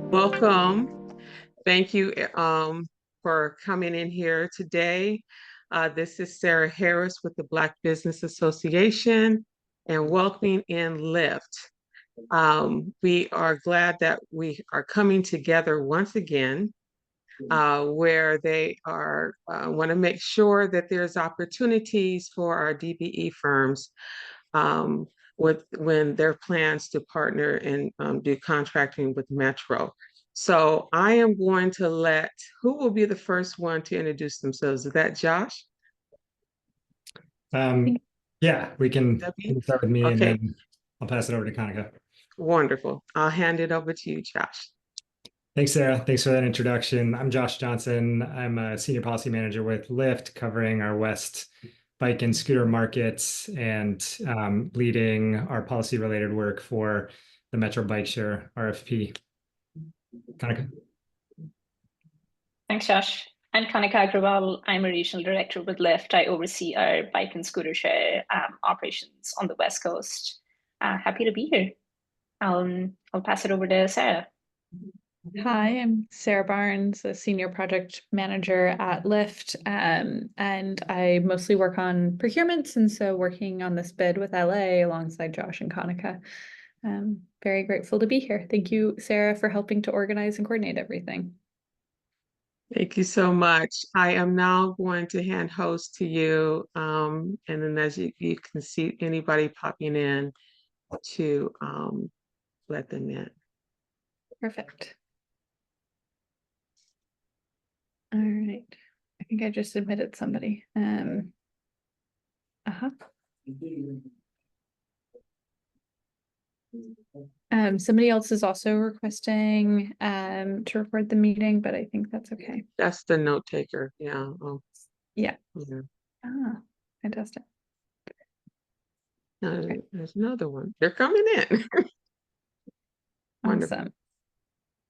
Welcome. Thank you for coming in here today. This is Sarah Harris with the Black Business Association and welcoming in Lyft. We are glad that we are coming together once again, where they are want to make sure that there's opportunities for our DBE firms with when their plans to partner and do contracting with Metro. So I am going to let, who will be the first one to introduce themselves? Is that Josh? Yeah, we can start with me and Okay, then I'll pass it over to Kanika. wonderful. I'll hand it over to you, Josh. Thanks, Sarah. Thanks for that introduction. I'm Josh Johnson. I'm a senior policy manager with Lyft, covering our West bike and scooter markets and leading our policy related work for the Metro Bike Share RFP. Kanika. Thanks, Josh. I'm Kanika Agrawal. I'm a regional director with Lyft. I oversee our bike and scooter share operations on the West Coast. Happy to be here. I'll pass it over to Sarah. Hi, I'm Sarah Barnes, a senior project manager at Lyft, and I mostly work on procurements, and so working on this bid with LA alongside Josh and Kanika. Very grateful to be here. Thank you, Sarah, for helping to organize and coordinate everything. Thank you so much. I am now going to hand host to you, and then as you can see anybody popping in to let them in. Perfect. All right. I think I just admitted somebody. Somebody else is also requesting to record the meeting, but I think that's okay. That's the note taker. Yeah. Oh. Yeah. Yeah. Ah, fantastic. Okay. There's another one. They're coming in. Awesome.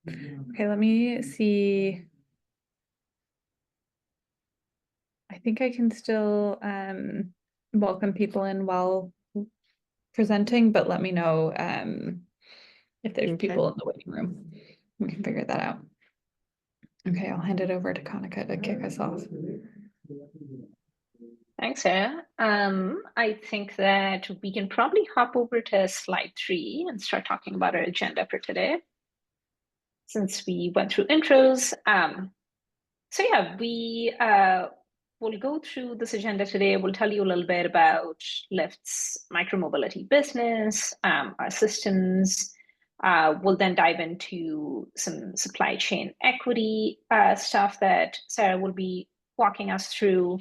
Okay, let me see. I think I can still welcome people in while presenting, but let me know if there's people in the waiting room. We can figure that out. Okay, I'll hand it over to Kanika to kick us off. Thanks, Sarah. I think that we can probably hop over to slide 3 and start talking about our agenda for today, since we went through intros. So yeah, we'll go through this agenda today. We'll tell you a little bit about Lyft's micromobility business, our systems. We'll then dive into some supply chain equity stuff that Sarah will be walking us through.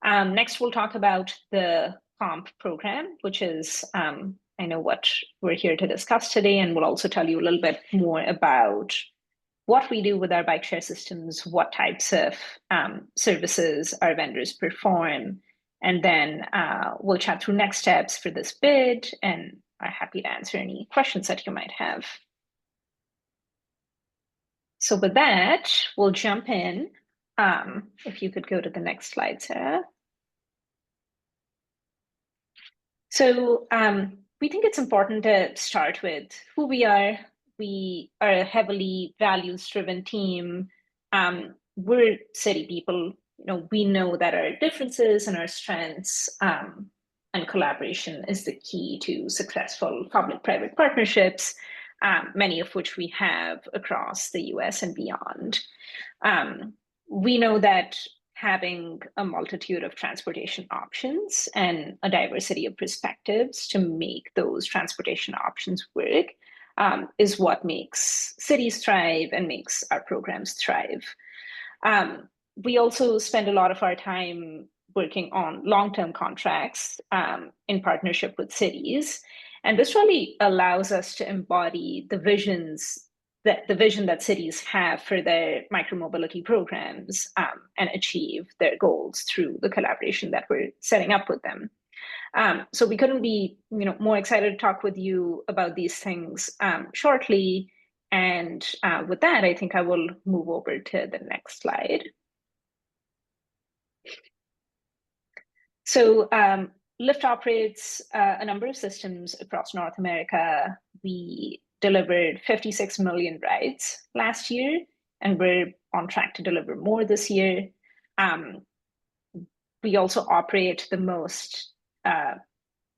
Next, we'll talk about the comp program, which is, I know, what we're here to discuss today, and we'll also tell you a little bit more about what we do with our bike share systems, what types of services our vendors perform, and then we'll chat through next steps for this bid, and I'm happy to answer any questions that you might have. So with that, we'll jump in. If you could go to the next slide, Sarah. So we think it's important to start with who we are. We are a heavily values-driven team. We're city people. We know that our differences and our strengths and collaboration is the key to successful public-private partnerships, many of which we have across the US and beyond. We know that having a multitude of transportation options and a diversity of perspectives to make those transportation options work is what makes cities thrive and makes our programs thrive. We also spend a lot of our time working on long-term contracts in partnership with cities. And this really allows us to embody the vision that cities have for their micromobility programs and achieve their goals through the collaboration that we're setting up with them. So we couldn't be more excited to talk with you about these things shortly. And with that, I think I will move over to the next slide. So Lyft operates a number of systems across North America. We delivered 56 million rides last year, and we're on track to deliver more this year. We also operate the most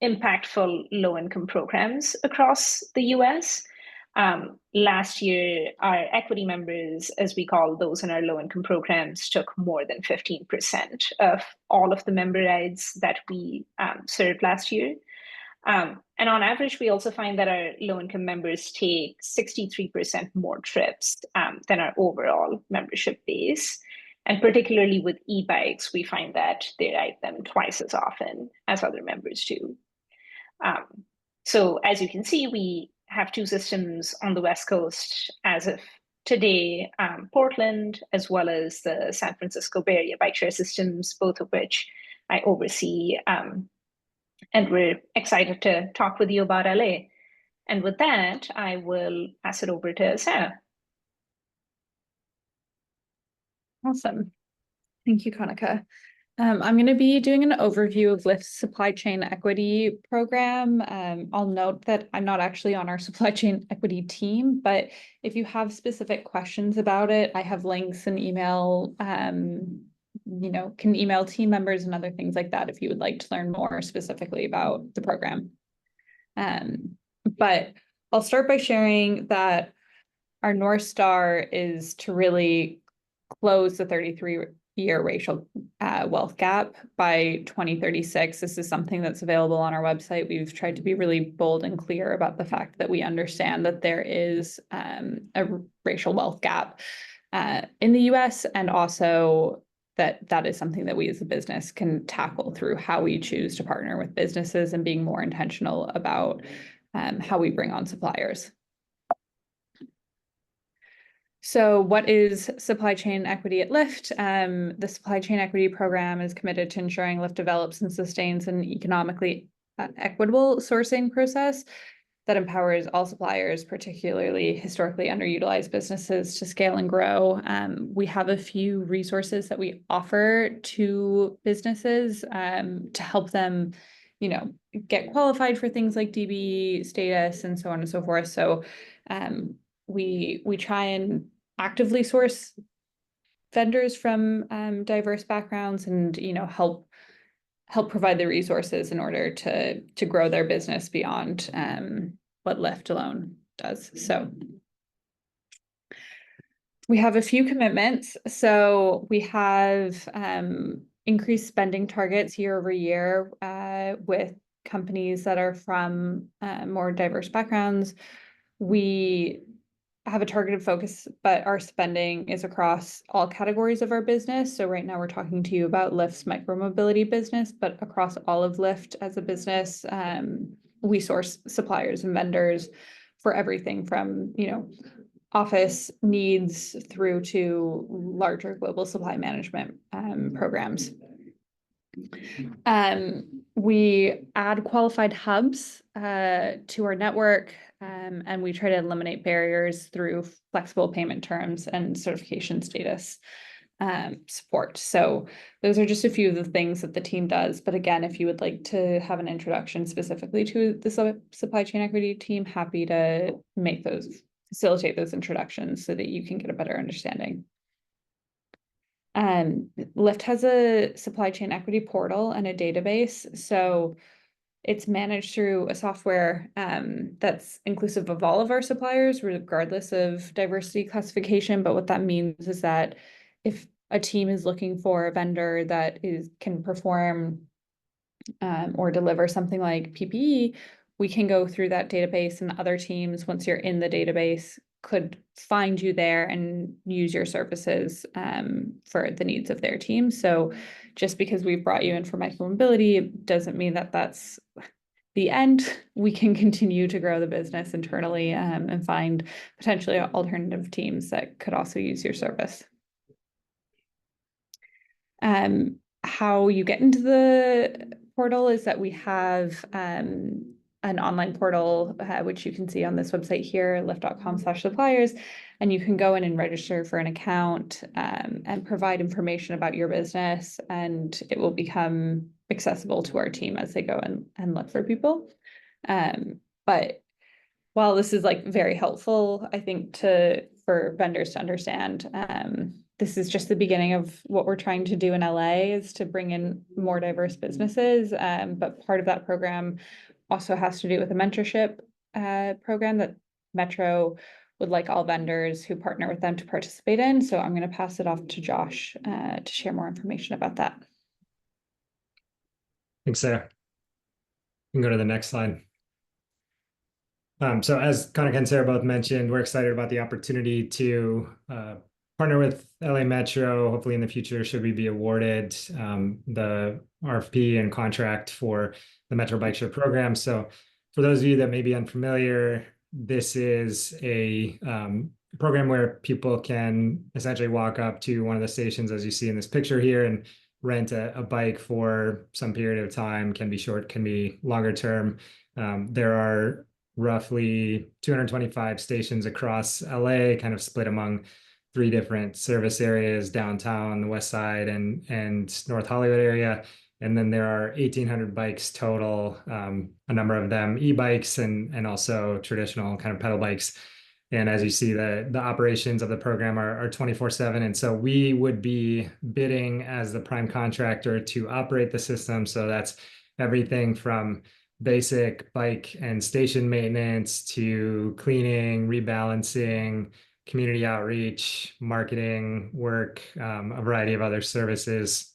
impactful low-income programs across the US. Last year, our equity members, as we call those in our low-income programs, took more than 15% of all of the member rides that we served last year. And on average, we also find that our low-income members take 63% more trips than our overall membership base. And particularly with e-bikes, we find that they ride them twice as often as other members do. So as you can see, we have 2 systems on the West Coast as of today, Portland, as well as the San Francisco Bay Area bike share systems, both of which I oversee. And we're excited to talk with you about LA. And with that, I will pass it over to Sarah. Awesome. Thank you, Kanika. I'm going to be doing an overview of Lyft's supply chain equity program. I'll note that I'm not actually on our supply chain equity team, but if you have specific questions about it, I have links and email, can email team members and other things like that if you would like to learn more specifically about the program. But I'll start by sharing that our North Star is to really close the 33-year racial wealth gap by 2036. This is something that's available on our website. We've tried to be really bold and clear about the fact that we understand that there is a racial wealth gap in the US, and also that is something that we as a business can tackle through how we choose to partner with businesses and being more intentional about how we bring on suppliers. So what is supply chain equity at Lyft? The supply chain equity program is committed to ensuring Lyft develops and sustains an economically equitable sourcing process that empowers all suppliers, particularly historically underutilized businesses, to scale and grow. We have a few resources that we offer to businesses to help them, get qualified for things like DBE status and so on and so forth. So we try and actively source vendors from diverse backgrounds and help provide the resources in order to grow their business beyond what Lyft alone does. So we have a few commitments. So we have increased spending targets year over year with companies that are from more diverse backgrounds. We have a targeted focus, but our spending is across all categories of our business. So right now we're talking to you about Lyft's micromobility business, but across all of Lyft as a business, we source suppliers and vendors for everything from, office needs through to larger global supply management programs. We add qualified hubs to our network, and we try to eliminate barriers through flexible payment terms and certification status support. So those are just a few of the things that the team does. But again, if you would like to have an introduction specifically to the supply chain equity team, happy to facilitate those introductions so that you can get a better understanding. Lyft has a supply chain equity portal and a database. So it's managed through a software that's inclusive of all of our suppliers, regardless of diversity classification. But what that means is that if a team is looking for a vendor that can perform or deliver something like PPE, we can go through that database, and other teams, once you're in the database, could find you there and use your services for the needs of their team. So just because we've brought you in for micromobility, it doesn't mean that that's the end. We can continue to grow the business internally and find potentially alternative teams that could also use your service. How you get into the portal is that we have an online portal, which you can see on this website here, lyft.com/suppliers, and you can go in and register for an account and provide information about your business, and it will become accessible to our team as they go and look for people. But while this is like very helpful, I think for vendors to understand, this is just the beginning of what we're trying to do in LA is to bring in more diverse businesses. But part of that program also has to do with a mentorship program that Metro would like all vendors who partner with them to participate in. So I'm going to pass it off to Josh to share more information about that. Thanks, Sarah. You can go to the next slide. So as Connor and Sarah both mentioned, we're excited about the opportunity to partner with LA Metro. Hopefully in the future, should we be awarded the RFP and contract for the Metro Bike Share program. So for those of you that may be unfamiliar, this is a program where people can essentially walk up to one of the stations, as you see in this picture here, and rent a bike for some period of time. Can be short, can be longer term. There are roughly 225 stations across LA, kind of split among 3 different service areas: downtown, the west side, and North Hollywood area. And then there are 1,800 bikes total, a number of them e-bikes and also traditional kind of pedal bikes. And as you see, the operations of the program are 24/7. And so we would be bidding as the prime contractor to operate the system. So that's everything from basic bike and station maintenance to cleaning, rebalancing, community outreach, marketing work, a variety of other services.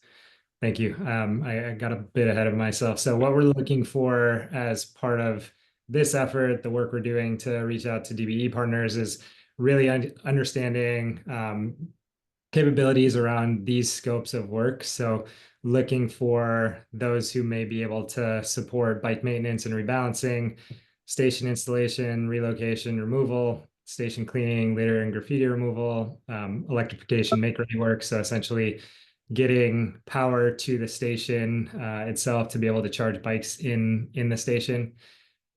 Thank you. I got a bit ahead of myself. So what we're looking for as part of this effort, the work we're doing to reach out to DBE partners, is really understanding capabilities around these scopes of work. So looking for those who may be able to support bike maintenance and rebalancing, station installation, relocation, removal, station cleaning, litter and graffiti removal, electrification, make-ready work. So essentially getting power to the station itself to be able to charge bikes in the station,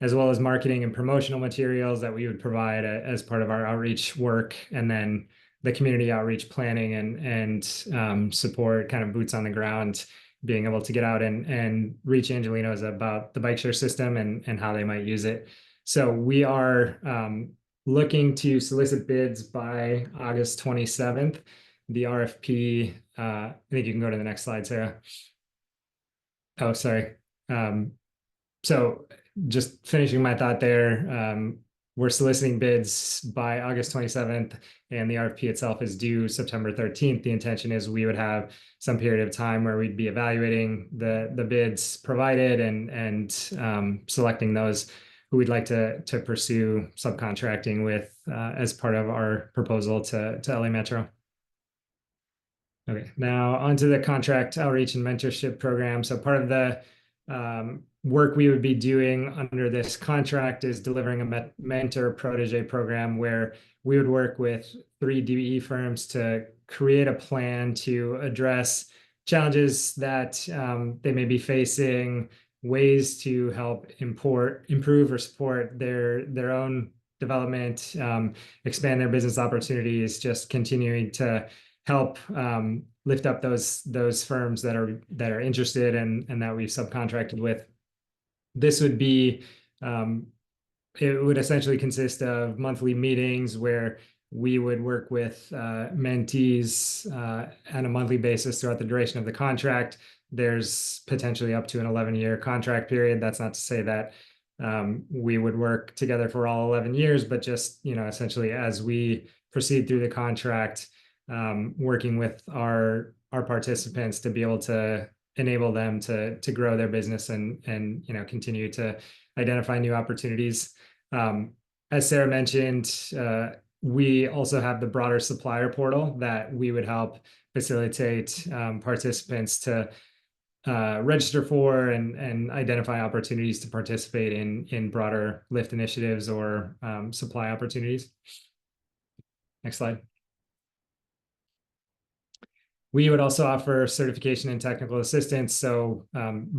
as well as marketing and promotional materials that we would provide as part of our outreach work, and then the community outreach planning and support, kind of boots on the ground, being able to get out and reach Angelinos about the bike share system and how they might use it. So we are looking to solicit bids by August 27th. The RFP, I think you can go to the next slide, Sarah. Oh, sorry. So just finishing my thought there, we're soliciting bids by August 27th, and the RFP itself is due September 13th. The intention is we would have some period of time where we'd be evaluating the bids provided and selecting those who we'd like to pursue subcontracting with as part of our proposal to LA Metro. Okay, now onto the contract outreach and mentorship program. So part of the work we would be doing under this contract is delivering a mentor protege program where we would work with 3 DBE firms to create a plan to address challenges that they may be facing, ways to help improve or support their own development, expand their business opportunities, just continuing to help lift up those firms that are interested and that we've subcontracted with. This would be, it would essentially consist of monthly meetings where we would work with mentees on a monthly basis throughout the duration of the contract. There's potentially up to an 11-year contract period. That's not to say that we would work together for all 11 years, but just, essentially as we proceed through the contract, working with our participants to be able to enable them to grow their business and continue to identify new opportunities. As Sarah mentioned, we also have the broader supplier portal that we would help facilitate participants to register for and identify opportunities to participate in broader Lyft initiatives or supply opportunities. Next slide. We would also offer certification and technical assistance. So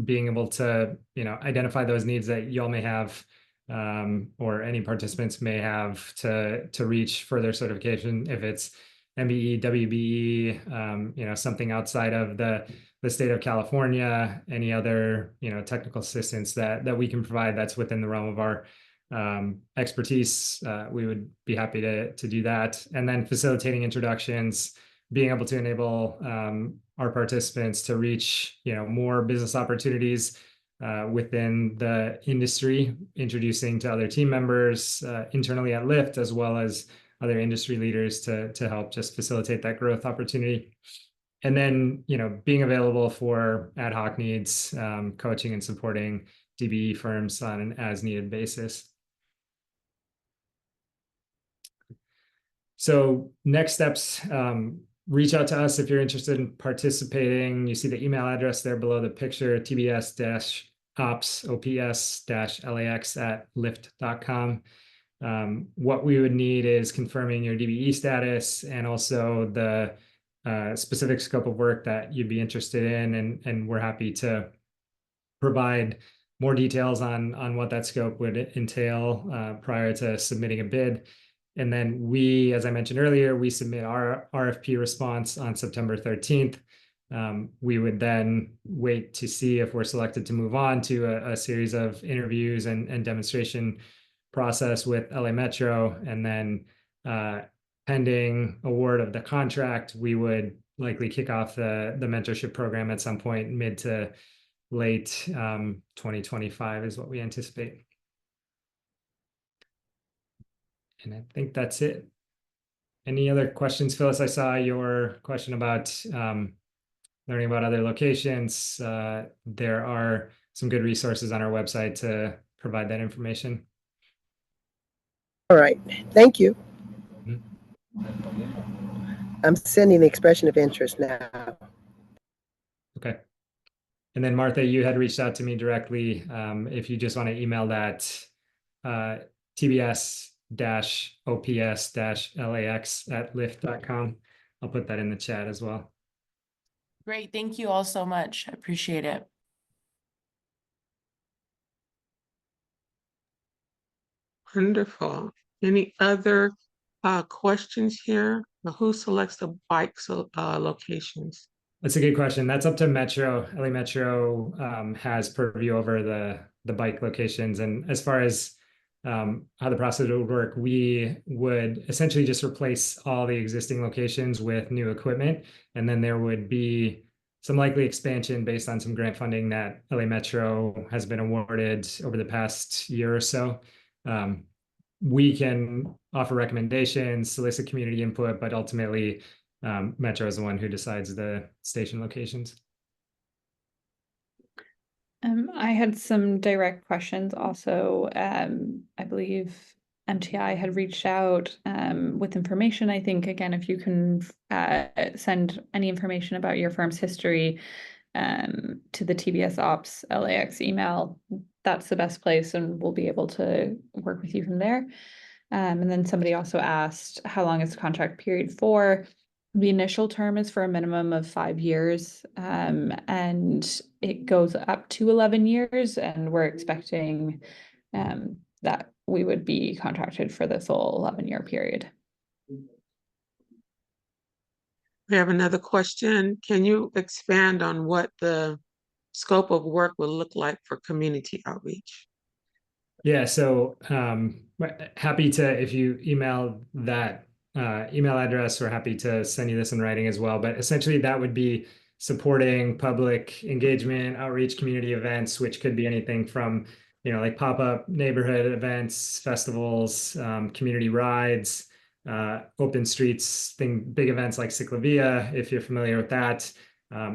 being able to, identify those needs that y'all may have or any participants may have to reach further certification, if it's MBE, WBE, something outside of the state of California, any other, technical assistance that we can provide that's within the realm of our expertise, we would be happy to do that. And then facilitating introductions, being able to enable our participants to reach more business opportunities within the industry, introducing to other team members internally at Lyft, as well as other industry leaders to help just facilitate that growth opportunity. And then, being available for ad hoc needs, coaching and supporting DBE firms on an as needed basis. So next steps, reach out to us if you're interested in participating. You see the email address there below the picture, tbs-ops-lax@lyft.com. What we would need is confirming your DBE status and also the specific scope of work that you'd be interested in, and we're happy to provide more details on what that scope would entail prior to submitting a bid. And then we, as I mentioned earlier, we submit our RFP response on September 13th. We would then wait to see if we're selected to move on to a series of interviews and demonstration process with LA Metro. And then pending award of the contract, we would likely kick off the mentorship program at some point mid to late 2025 is what we anticipate. And I think that's it. Any other questions, Phyllis? I saw your question about learning about other locations. There are some good resources on our website to provide that information. All right, thank you. Mm-hmm. I'm sending the expression of interest now. Okay. And then Martha, you had reached out to me directly. If you just want to email that tbs-ops-lax@lyft.com. I'll put that in the chat as well. Great. Thank you all so much. I appreciate it. Wonderful. Any other questions here? Who selects the bike locations? That's a good question. That's up to Metro. LA Metro has purview over the bike locations. And as far as how the process would work, we would essentially just replace all the existing locations with new equipment. And then there would be some likely expansion based on some grant funding that LA Metro has been awarded over the past year or so. We can offer recommendations, solicit community input, but ultimately Metro is the one who decides the station locations. I had some direct questions also. I believe MTI had reached out with information. I think, again, if you can send any information about your firm's history to the TBS Ops LAX email, that's the best place, and we'll be able to work with you from there. And then somebody also asked, how long is the contract period for? The initial term is for a minimum of 5 years, and it goes up to 11 years, and we're expecting that we would be contracted for the full 11-year period. We have another question. Can you expand on what the scope of work will look like for community outreach? Yeah, so happy to, if you email that email address, we're happy to send you this in writing as well. But essentially that would be supporting public engagement, outreach, community events, which could be anything from, like pop-up neighborhood events, festivals, community rides, open streets, big events like Ciclavia, if you're familiar with that.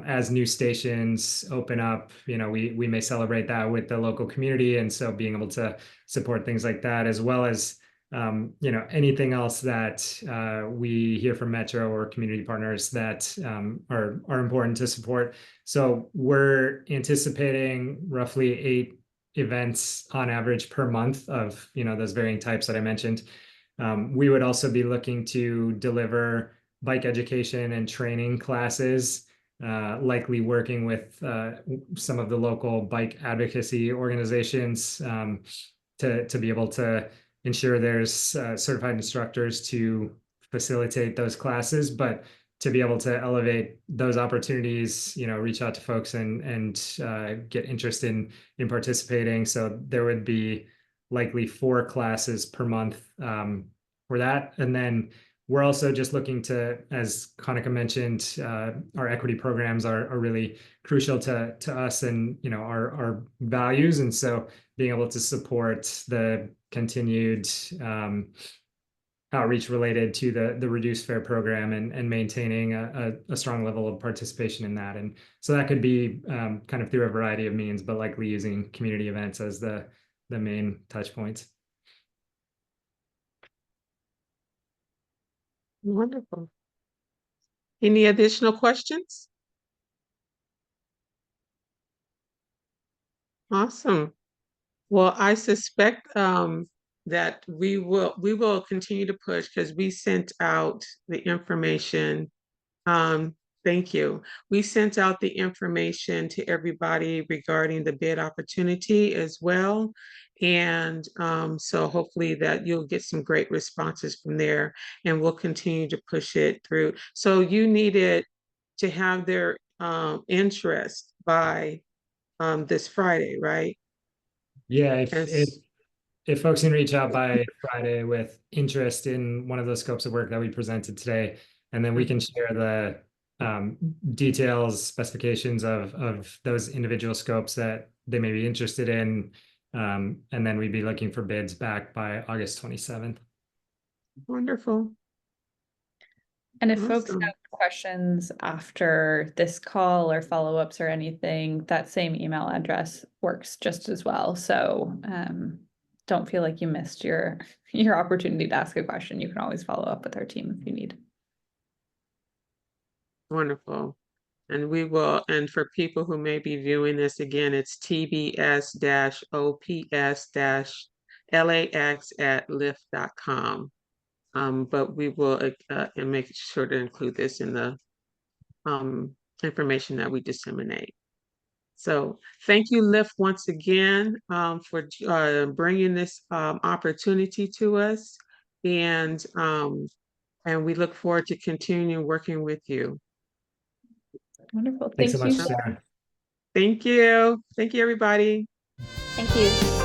As new stations open up, we may celebrate that with the local community. And so being able to support things like that, as well as, anything else that we hear from Metro or community partners that are important to support. So we're anticipating roughly 8 events on average per month of, those varying types that I mentioned. We would also be looking to deliver bike education and training classes, likely working with some of the local bike advocacy organizations to be able to ensure there's certified instructors to facilitate those classes, but to be able to elevate those opportunities, reach out to folks and get interest in participating. So there would be likely 4 classes per month for that. And then we're also just looking to, as Kanika mentioned, our equity programs are really crucial to us and our values. And so being able to support the continued outreach related to the reduced fare program and maintaining a strong level of participation in that. And so that could be kind of through a variety of means, but likely using community events as the main touch points. Wonderful. Any additional questions? Awesome. Well, I suspect that we will continue to push because we sent out the information. Thank you. We sent out the information to everybody regarding the bid opportunity as well. And so hopefully that you'll get some great responses from there, and we'll continue to push it through. So you needed to have their interest by this Friday, right? Yeah, As if folks can reach out by Friday with interest in one of those scopes of work that we presented today, and then we can share the details, specifications of those individual scopes that they may be interested in. And then we'd be looking for bids back by August 27th. Wonderful. And if folks Awesome. have questions after this call or follow-ups or anything, that same email address works just as well. So don't feel like you missed your opportunity to ask a question. You can always follow up with our team if you need. Wonderful. And we will, and for people who may be viewing this again, it's tbs-ops-lax@lyft.com. But we will and make sure to include this in the information that we disseminate. So thank you, Lyft, once again for bringing this opportunity to us, and we look forward to continuing working with you. Wonderful. Thanks so Thank much, you. Sarah. Thank you. Thank you, everybody. Thank you.